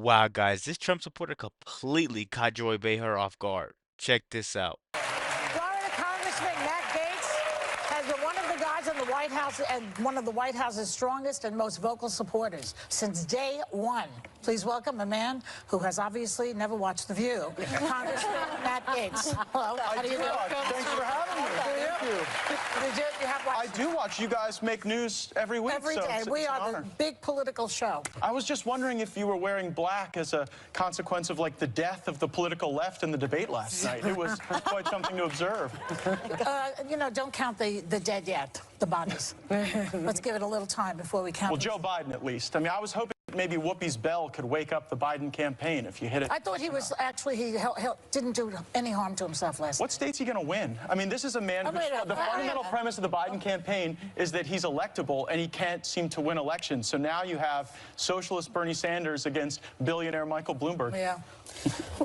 Wow, guys, this Trump supporter completely caught Joy Behar off guard. Check this out. Florida Congressman Matt Gaetz has been one of the guys in the White House and one of the White House's strongest and most vocal supporters since day one. Please welcome a man who has obviously never watched The View, Congressman Matt Gaetz. Hello, how do you do? Thanks for having me. Thank you. You have watched? I do watch. You guys make news every week. Every day. We are the big political show. I was just wondering if you were wearing black as a consequence of, like, the death of the political left in the debate last night. It was quite something to observe. You know, don't count the dead yet, the bodies. Let's give it a little time before we count. Well, Joe Biden, at least. I mean, I was hoping maybe Whoopi's bell could wake up the Biden campaign if you hit it. I thought he was actually, he didn't do any harm to himself last night. What state's he going to win? I mean, this is a man who's, the fundamental premise of the Biden campaign is that he's electable and he can't seem to win elections. So now you have socialist Bernie Sanders against billionaire Michael Bloomberg. Yeah.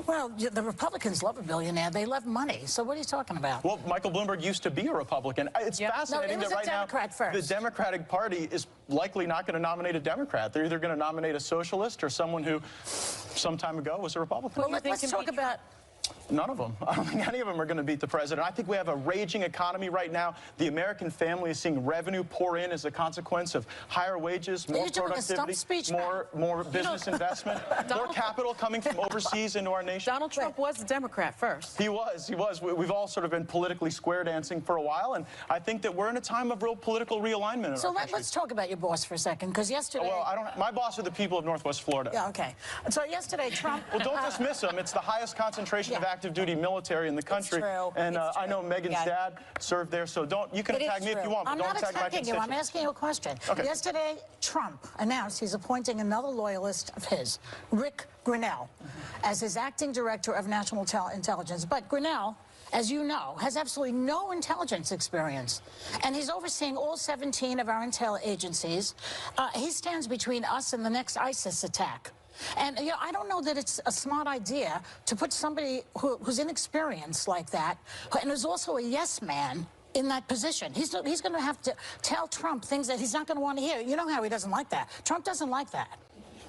Well, the Republicans love a billionaire. They love money. So what are you talking about? Well, Michael Bloomberg used to be a Republican. It's fascinating that right now the Democratic Party is likely not going to nominate a Democrat. They're either going to nominate a socialist or someone who some time ago was a Republican. Well, let's talk about... None of them. I don't think any of them are going to beat the president. I think we have a raging economy right now. The American family is seeing revenue pour in as a consequence of higher wages, more productivity, more business investment, more capital coming from overseas into our nation. Donald Trump was a Democrat first. He was. We've all sort of been politically square dancing for a while, and I think that we're in a time of real political realignment in our country. Let's talk about your boss for a second, because yesterday... Well, my boss are the people of Northwest Florida. Yeah, okay. So yesterday, Trump... Well, don't dismiss them. It's the highest concentration of active duty military in the country. It's true. And I know Megan's dad served there, so you can attack me if you want, but don't attack my constituents. I'm asking you a question. Okay. Yesterday, Trump announced he's appointing another loyalist of his, Rick Grinnell, as his acting director of national intelligence. But Grinnell, as you know, has absolutely no intelligence experience. And he's overseeing all 17 of our intel agencies. He stands between us and the next ISIS attack. And, you know, I don't know that it's a smart idea to put somebody who's inexperienced like that, and who's also a yes man, in that position. He's going to have to tell Trump things that he's not going to want to hear. You know how he doesn't like that. Trump doesn't like that.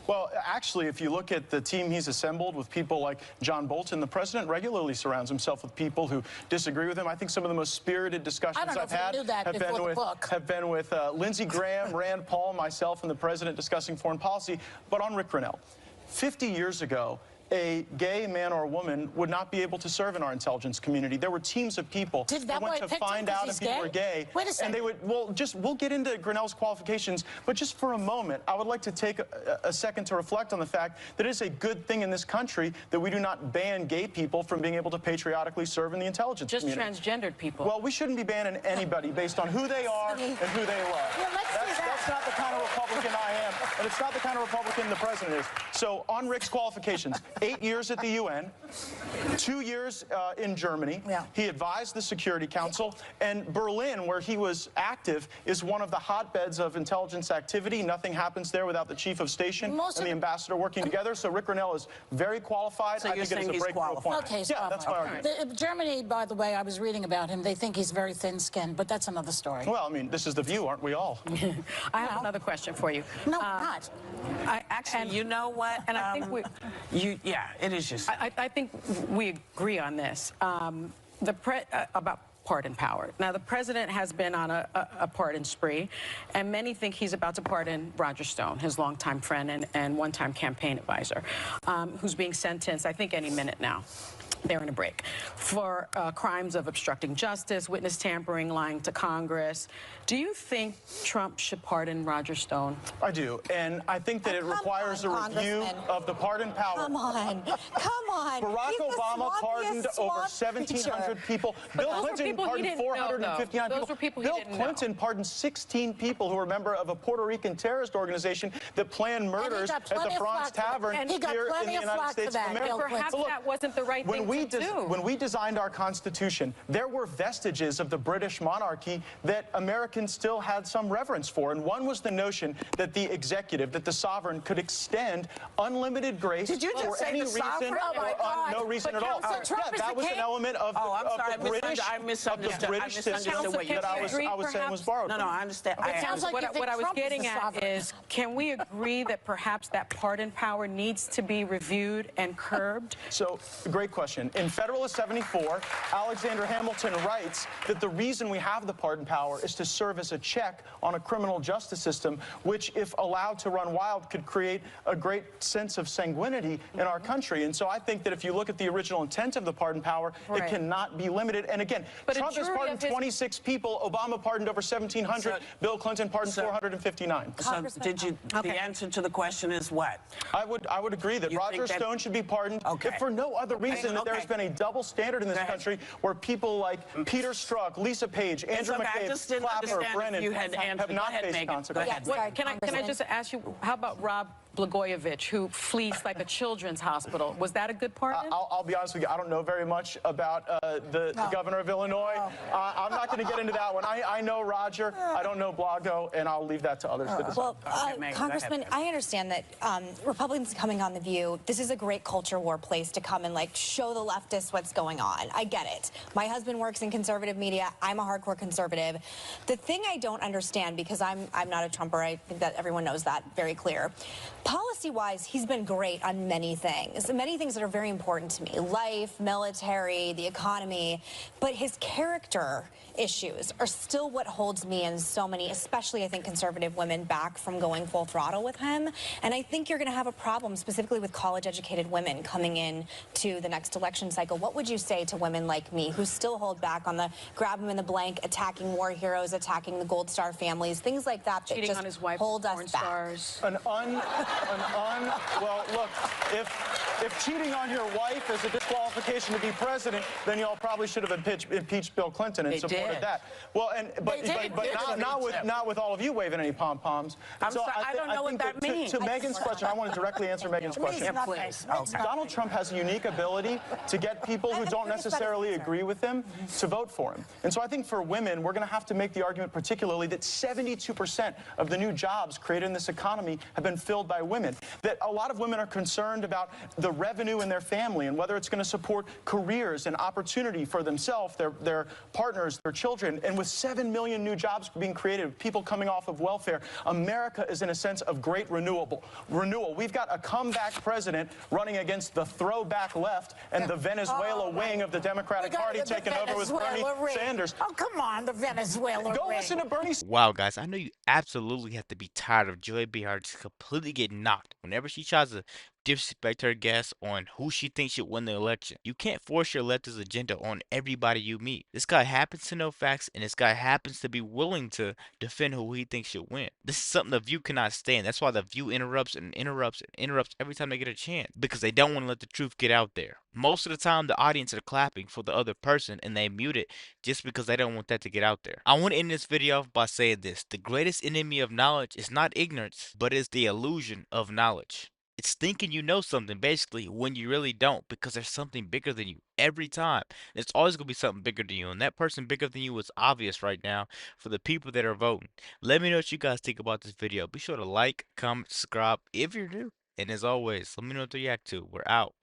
Well, actually, if you look at the team he's assembled with people like John Bolton, the president regularly surrounds himself with people who disagree with him. I think some of the most spirited discussions I've had have been with Lindsey Graham, Rand Paul, myself, and the president discussing foreign policy. But on Rick Grinnell, 50 years ago, a gay man or woman would not be able to serve in our intelligence community. There were teams of people that went to find out if people were gay. Wait a second. And they would, we'll get into Grinnell's qualifications, but just for a moment, I would like to take a second to reflect on the fact that it is a good thing in this country that we do not ban gay people from being able to patriotically serve in the intelligence community. Just transgendered people. Well, we shouldn't be banning anybody based on who they are and who they love. Yeah, that's not the kind of Republican I am, and it's not the kind of Republican the president is. So on Rick's qualifications, 8 years at the UN, 2 years in Germany. Yeah. He advised the Security Council, and Berlin, where he was active, is one of the hotbeds of intelligence activity. Nothing happens there without the chief of station and the ambassador working together. So Rick Grinnell is very qualified. So I think it is a breakthrough appointment. Okay, yeah, that's my argument. Germany, by the way, I was reading about him. They think he's very thin-skinned, but that's another story. Well, I mean, this is The View, aren't we all? I have another question for you. No, not. Actually, you know what? And I think yeah, it is just. I think we agree on this. About pardon power. Now, the president has been on a pardon spree, and many think he's about to pardon Roger Stone, his longtime friend and one-time campaign advisor, who's being sentenced, I think, any minute now. They're in a break for crimes of obstructing justice, witness tampering, lying to Congress. Do you think Trump should pardon Roger Stone? I do, and I think that it requires a review of the pardon power. Come on, come on. Barack Obama pardoned over 1,700 people. Bill Clinton pardoned 459 people. Bill Clinton pardoned 16 people who were a member of a Puerto Rican terrorist organization that planned murders at the Bronx Tavern here in the United States of America. Perhaps that wasn't the right thing when we designed our Constitution, there were vestiges of the British monarchy that Americans still had some reverence for. And one was the notion that the executive, that the sovereign, could extend unlimited grace for any reason or no reason at all. Yeah, that was an element of the British system that I was saying was borrowed. No, I understand. What I was getting at is, can we agree that perhaps that pardon power needs to be reviewed and curbed? So, great question. In Federalist 74, Alexander Hamilton writes that the reason we have the pardon power is to serve as a check on a criminal justice system, which, if allowed to run wild, could create a great sense of sanguinity in our country. And so I think that if you look at the original intent of the pardon power, it cannot be limited. And again, Trump has pardoned 26 people, Obama pardoned over 1,700, Bill Clinton pardoned 459. So the answer to the question is what? I would agree that Roger Stone should be pardoned if for no other reason that there's been a double standard in this country where people like Peter Strzok, Lisa Page, Andrew McCabe, Clapper, Brennan have not faced consequences. Can I just ask you, how about Rob Blagojevich, who flees like a children's hospital? Was that a good pardon? I'll be honest with you, I don't know very much about the governor of Illinois. I'm not going to get into that one. I know Roger, I don't know Blago, and I'll leave that to others to decide. Well, Congressman, I understand that Republicans coming on The View, this is a great culture war place to come and like show the leftists what's going on. I get it. My husband works in conservative media. I'm a hardcore conservative. The thing I don't understand, because I'm not a Trumper, I think that everyone knows that very clear. Policy-wise, he's been great on many things that are very important to me. Life, military, the economy. But his character issues are still what holds me and so many, especially I think conservative women, back from going full throttle with him. And I think you're going to have a problem specifically with college-educated women coming in to the next election cycle. What would you say to women like me who still hold back on the grab him in the blank, attacking war heroes, attacking the Gold Star families, things like that that cheating just on his wife, hold us back? Stars. Well, look, if cheating on your wife is a disqualification to be president, then y'all probably should have impeached Bill Clinton and supported that. Well, but not with all of you waving any pom-poms. I'm sorry, I don't know what that means. To Megan's question, I want to directly answer Megan's question. Please. Donald Trump has a unique ability to get people who don't necessarily agree with him to vote for him. And so I think for women, we're going to have to make the argument particularly that 72% of the new jobs created in this economy have been filled by women. That a lot of women are concerned about the revenue in their family and whether it's going to support careers and opportunity for themselves, their partners, their children. And with 7 million new jobs being created, people coming off of welfare, America is in a sense of great renewal. We've got a comeback president running against the throwback left and the Venezuela wing of the Democratic Party taking over with Bernie Sanders. Oh, come on, the Venezuela Go ring. listen to Bernie. Wow, guys, I know you absolutely have to be tired of Joy Behar just completely getting knocked whenever she tries to disrespect her guests on who she thinks should win the election. You can't force your leftist agenda on everybody you meet. This guy happens to know facts, and this guy happens to be willing to defend who he thinks should win. This is something The View cannot stand. That's why The View interrupts and interrupts and interrupts every time they get a chance, because they don't want to let the truth get out there. Most of the time, the audience are clapping for the other person, and they mute it just because they don't want that to get out there. I want to end this video off by saying this. The greatest enemy of knowledge is not ignorance, but is the illusion of knowledge. It's thinking you know something, basically, when you really don't, because there's something bigger than you every time. It's always going to be something bigger than you, and that person bigger than you is obvious right now for the people that are voting. Let me know what you guys think about this video. Be sure to like, comment, subscribe if you're new. And as always, let me know what you react to. We're out.